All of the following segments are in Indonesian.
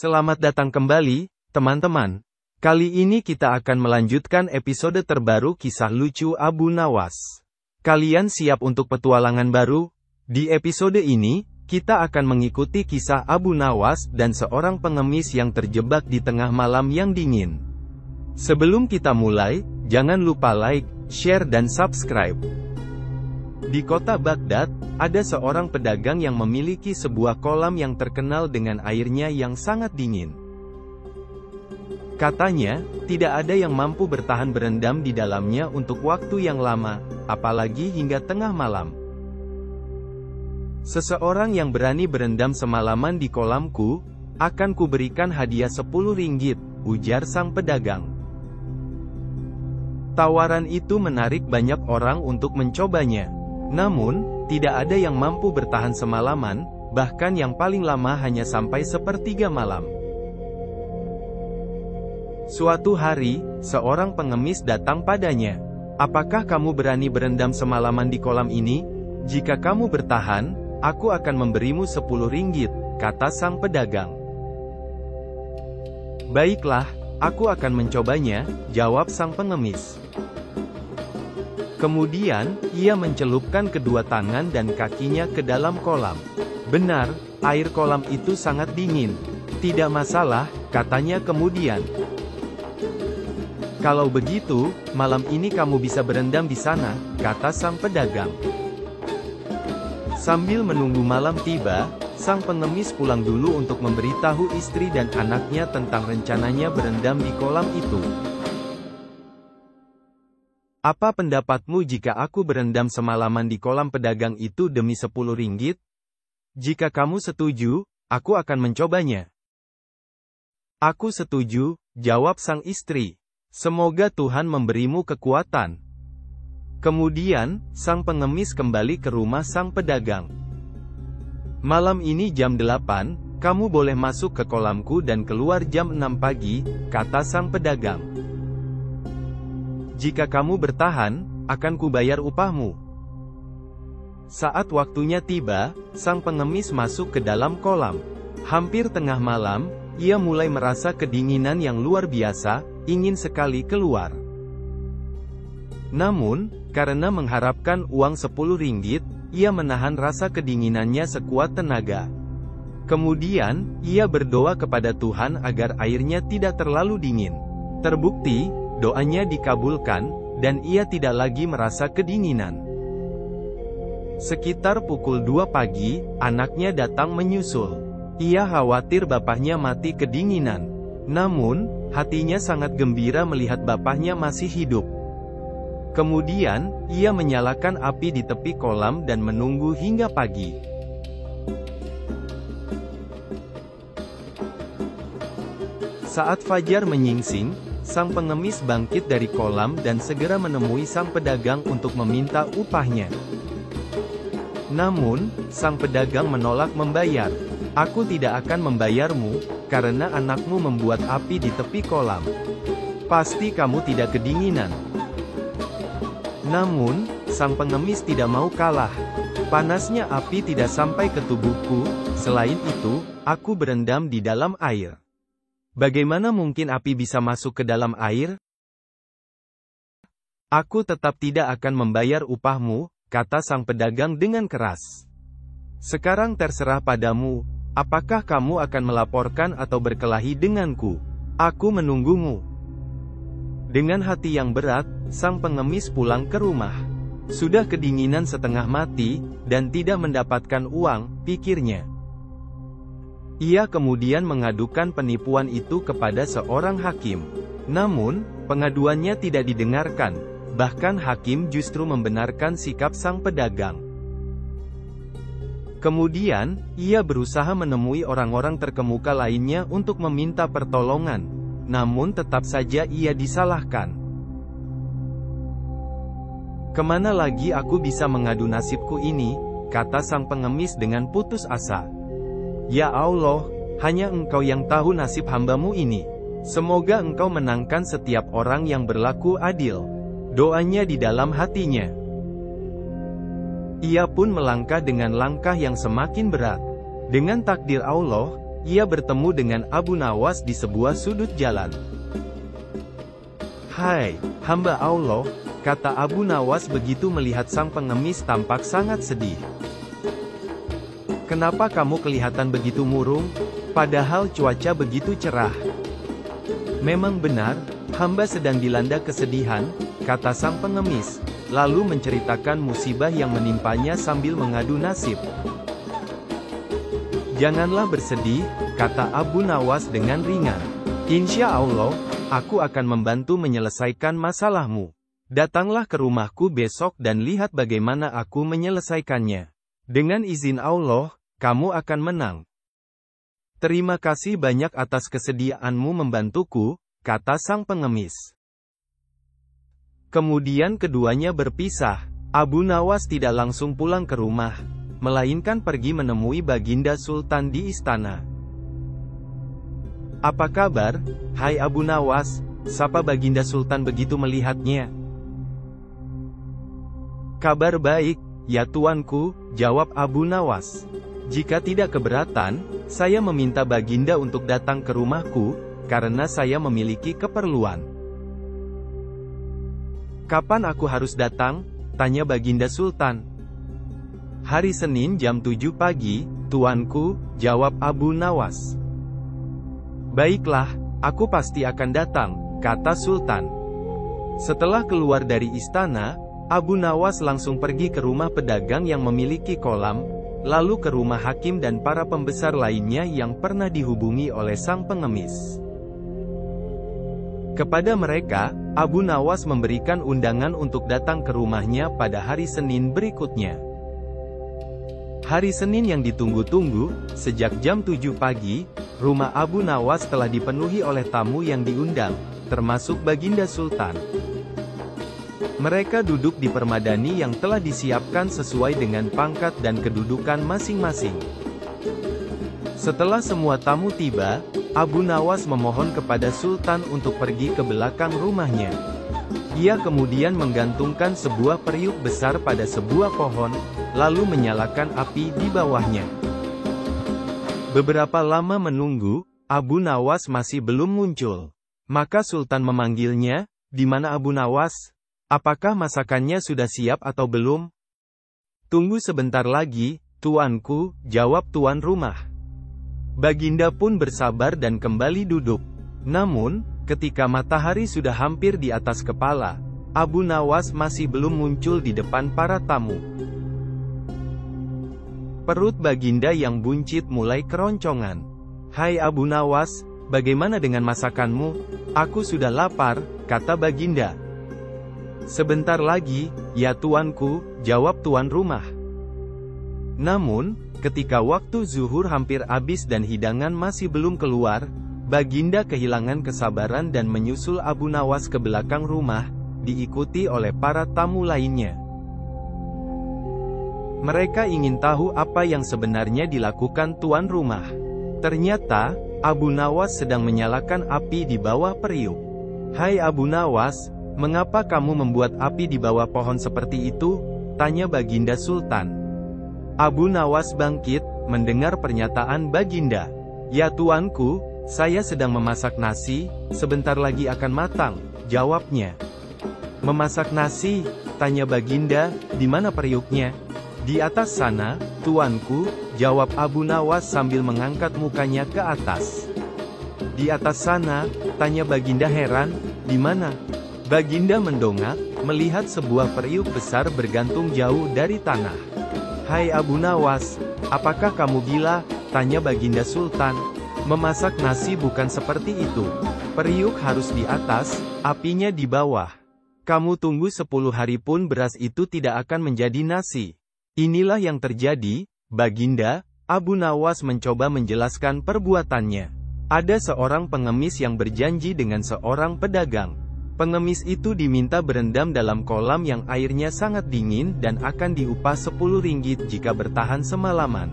Selamat datang kembali, teman-teman. Kali ini kita akan melanjutkan episode terbaru kisah lucu Abu Nawas. Kalian siap untuk petualangan baru? Di episode ini, kita akan mengikuti kisah Abu Nawas dan seorang pengemis yang terjebak di tengah malam yang dingin. Sebelum kita mulai, jangan lupa like, share dan subscribe. Di kota Baghdad, ada seorang pedagang yang memiliki sebuah kolam yang terkenal dengan airnya yang sangat dingin. Katanya, tidak ada yang mampu bertahan berendam di dalamnya untuk waktu yang lama, apalagi hingga tengah malam. Seseorang yang berani berendam semalaman di kolamku, akan kuberikan hadiah 10 ringgit, ujar sang pedagang. Tawaran itu menarik banyak orang untuk mencobanya. Namun, tidak ada yang mampu bertahan semalaman, bahkan yang paling lama hanya sampai sepertiga malam. Suatu hari, seorang pengemis datang padanya. "Apakah kamu berani berendam semalaman di kolam ini? Jika kamu bertahan, aku akan memberimu 10 ringgit, kata sang pedagang. "Baiklah, aku akan mencobanya," jawab sang pengemis. Kemudian, ia mencelupkan kedua tangan dan kakinya ke dalam kolam. Benar, air kolam itu sangat dingin. "Tidak masalah," katanya kemudian. "Kalau begitu, malam ini kamu bisa berendam di sana," kata sang pedagang. Sambil menunggu malam tiba, sang pengemis pulang dulu untuk memberitahu istri dan anaknya tentang rencananya berendam di kolam itu. "Apa pendapatmu jika aku berendam semalaman di kolam pedagang itu demi 10 ringgit? Jika kamu setuju, aku akan mencobanya." "Aku setuju," jawab sang istri. "Semoga Tuhan memberimu kekuatan." Kemudian, sang pengemis kembali ke rumah sang pedagang. "Malam ini jam 8, kamu boleh masuk ke kolamku dan keluar jam 6 pagi, kata sang pedagang. "Jika kamu bertahan, akan kubayar upahmu." Saat waktunya tiba, sang pengemis masuk ke dalam kolam. Hampir tengah malam, ia mulai merasa kedinginan yang luar biasa, ingin sekali keluar. Namun, karena mengharapkan uang 10 ringgit, ia menahan rasa kedinginannya sekuat tenaga. Kemudian, ia berdoa kepada Tuhan agar airnya tidak terlalu dingin. Terbukti, doanya dikabulkan, dan ia tidak lagi merasa kedinginan. Sekitar pukul 2 pagi, anaknya datang menyusul. Ia khawatir bapaknya mati kedinginan. Namun, hatinya sangat gembira melihat bapaknya masih hidup. Kemudian, ia menyalakan api di tepi kolam dan menunggu hingga pagi. Saat fajar menyingsing, sang pengemis bangkit dari kolam dan segera menemui sang pedagang untuk meminta upahnya. Namun, sang pedagang menolak membayar. "Aku tidak akan membayarmu, karena anakmu membuat api di tepi kolam. Pasti kamu tidak kedinginan." Namun, sang pengemis tidak mau kalah. "Panasnya api tidak sampai ke tubuhku, selain itu, aku berendam di dalam air. Bagaimana mungkin api bisa masuk ke dalam air? Aku tetap tidak akan membayar upahmu," kata sang pedagang dengan keras. "Sekarang terserah padamu, apakah kamu akan melaporkan atau berkelahi denganku? Aku menunggumu." Dengan hati yang berat, sang pengemis pulang ke rumah. Sudah kedinginan setengah mati, dan tidak mendapatkan uang, pikirnya. Ia kemudian mengadukan penipuan itu kepada seorang hakim. Namun, pengaduannya tidak didengarkan, bahkan hakim justru membenarkan sikap sang pedagang. Kemudian, ia berusaha menemui orang-orang terkemuka lainnya untuk meminta pertolongan. Namun tetap saja ia disalahkan. "Kemana lagi aku bisa mengadu nasibku ini?" kata sang pengemis dengan putus asa. "Ya Allah, hanya Engkau yang tahu nasib hamba-Mu ini. Semoga Engkau menangkan setiap orang yang berlaku adil," doanya di dalam hatinya. Ia pun melangkah dengan langkah yang semakin berat. Dengan takdir Allah, ia bertemu dengan Abu Nawas di sebuah sudut jalan. "Hai, hamba Allah," kata Abu Nawas begitu melihat sang pengemis tampak sangat sedih. "Kenapa kamu kelihatan begitu murung, padahal cuaca begitu cerah?" "Memang benar, hamba sedang dilanda kesedihan," kata sang pengemis, lalu menceritakan musibah yang menimpanya sambil mengadu nasib. "Janganlah bersedih," kata Abu Nawas dengan ringan. "Insya Allah, aku akan membantu menyelesaikan masalahmu. Datanglah ke rumahku besok dan lihat bagaimana aku menyelesaikannya. Dengan izin Allah, kamu akan menang." "Terima kasih banyak atas kesediaanmu membantuku," kata sang pengemis. Kemudian keduanya berpisah. Abu Nawas tidak langsung pulang ke rumah, melainkan pergi menemui Baginda Sultan di istana. "Apa kabar, hai Abu Nawas?" sapa Baginda Sultan begitu melihatnya. "Kabar baik, ya tuanku," jawab Abu Nawas. "Jika tidak keberatan, saya meminta Baginda untuk datang ke rumahku, karena saya memiliki keperluan." "Kapan aku harus datang?" tanya Baginda Sultan. "Hari Senin jam 7 pagi, tuanku," jawab Abu Nawas. "Baiklah, aku pasti akan datang," kata Sultan. Setelah keluar dari istana, Abu Nawas langsung pergi ke rumah pedagang yang memiliki kolam, lalu ke rumah hakim dan para pembesar lainnya yang pernah dihubungi oleh sang pengemis. Kepada mereka, Abu Nawas memberikan undangan untuk datang ke rumahnya pada hari Senin berikutnya. Hari Senin yang ditunggu-tunggu, sejak jam 7 pagi, rumah Abu Nawas telah dipenuhi oleh tamu yang diundang, termasuk Baginda Sultan. Mereka duduk di permadani yang telah disiapkan sesuai dengan pangkat dan kedudukan masing-masing. Setelah semua tamu tiba, Abu Nawas memohon kepada Sultan untuk pergi ke belakang rumahnya. Ia kemudian menggantungkan sebuah periuk besar pada sebuah pohon, lalu menyalakan api di bawahnya. Beberapa lama menunggu, Abu Nawas masih belum muncul. Maka Sultan memanggilnya, "Di mana Abu Nawas? Apakah masakannya sudah siap atau belum?" "Tunggu sebentar lagi, tuanku," jawab tuan rumah. Baginda pun bersabar dan kembali duduk. Namun, ketika matahari sudah hampir di atas kepala, Abu Nawas masih belum muncul di depan para tamu. Perut Baginda yang buncit mulai keroncongan. "Hai Abu Nawas, bagaimana dengan masakanmu? Aku sudah lapar," kata Baginda. "Sebentar lagi, ya tuanku," jawab tuan rumah. Namun, ketika waktu zuhur hampir habis dan hidangan masih belum keluar, Baginda kehilangan kesabaran dan menyusul Abu Nawas ke belakang rumah, diikuti oleh para tamu lainnya. Mereka ingin tahu apa yang sebenarnya dilakukan tuan rumah. Ternyata, Abu Nawas sedang menyalakan api di bawah periuk. "Hai Abu Nawas, mengapa kamu membuat api di bawah pohon seperti itu?" tanya Baginda Sultan. Abu Nawas bangkit, mendengar pernyataan Baginda. "Ya tuanku, saya sedang memasak nasi, sebentar lagi akan matang," jawabnya. "Memasak nasi?" tanya Baginda, "di mana periuknya?" "Di atas sana, tuanku," jawab Abu Nawas sambil mengangkat mukanya ke atas. "Di atas sana?" tanya Baginda heran, "di mana?" Baginda mendongak, melihat sebuah periuk besar bergantung jauh dari tanah. "Hai Abu Nawas, apakah kamu gila?" tanya Baginda Sultan. "Memasak nasi bukan seperti itu. Periuk harus di atas, apinya di bawah. Kamu tunggu 10 hari pun beras itu tidak akan menjadi nasi." "Inilah yang terjadi, Baginda." Abu Nawas mencoba menjelaskan perbuatannya. Ada seorang pengemis yang berjanji dengan seorang pedagang. Pengemis itu diminta berendam dalam kolam yang airnya sangat dingin dan akan diupah 10 ringgit jika bertahan semalaman.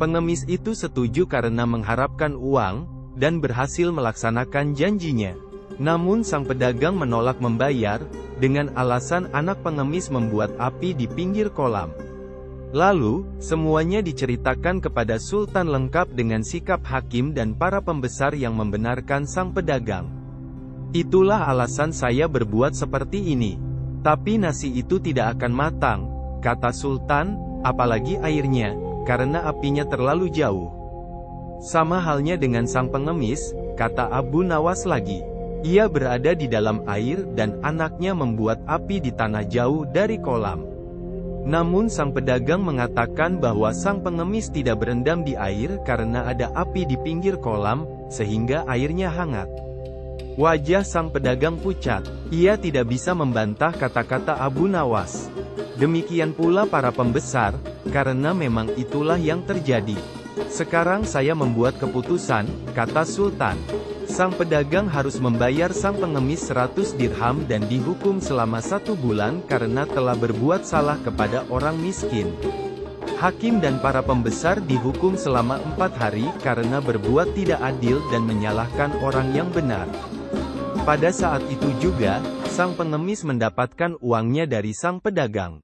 Pengemis itu setuju karena mengharapkan uang, dan berhasil melaksanakan janjinya. Namun sang pedagang menolak membayar, dengan alasan anak pengemis membuat api di pinggir kolam. Lalu, semuanya diceritakan kepada Sultan lengkap dengan sikap hakim dan para pembesar yang membenarkan sang pedagang. Itulah alasan saya berbuat seperti ini. Tapi nasi itu tidak akan matang, kata Sultan, apalagi airnya, karena apinya terlalu jauh. Sama halnya dengan sang pengemis, kata Abu Nawas lagi. Ia berada di dalam air dan anaknya membuat api di tanah jauh dari kolam. Namun sang pedagang mengatakan bahwa sang pengemis tidak berendam di air karena ada api di pinggir kolam, sehingga airnya hangat. Wajah sang pedagang pucat. Ia tidak bisa membantah kata-kata Abu Nawas. Demikian pula para pembesar, karena memang itulah yang terjadi. Sekarang saya membuat keputusan, kata Sultan. Sang pedagang harus membayar sang pengemis 100 dirham dan dihukum selama 1 bulan karena telah berbuat salah kepada orang miskin. Hakim dan para pembesar dihukum selama 4 hari karena berbuat tidak adil dan menyalahkan orang yang benar. Pada saat itu juga, sang pengemis mendapatkan uangnya dari sang pedagang.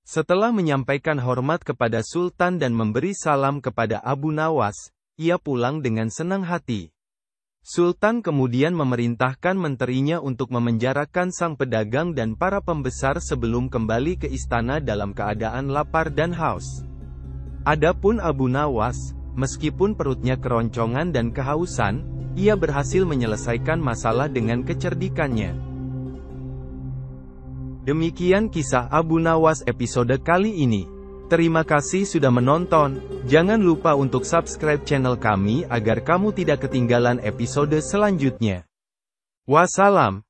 Setelah menyampaikan hormat kepada Sultan dan memberi salam kepada Abu Nawas, ia pulang dengan senang hati. Sultan kemudian memerintahkan menterinya untuk memenjarakan sang pedagang dan para pembesar sebelum kembali ke istana dalam keadaan lapar dan haus. Adapun Abu Nawas, meskipun perutnya keroncongan dan kehausan, ia berhasil menyelesaikan masalah dengan kecerdikannya. Demikian kisah Abu Nawas episode kali ini. Terima kasih sudah menonton. Jangan lupa untuk subscribe channel kami agar kamu tidak ketinggalan episode selanjutnya. Wassalam.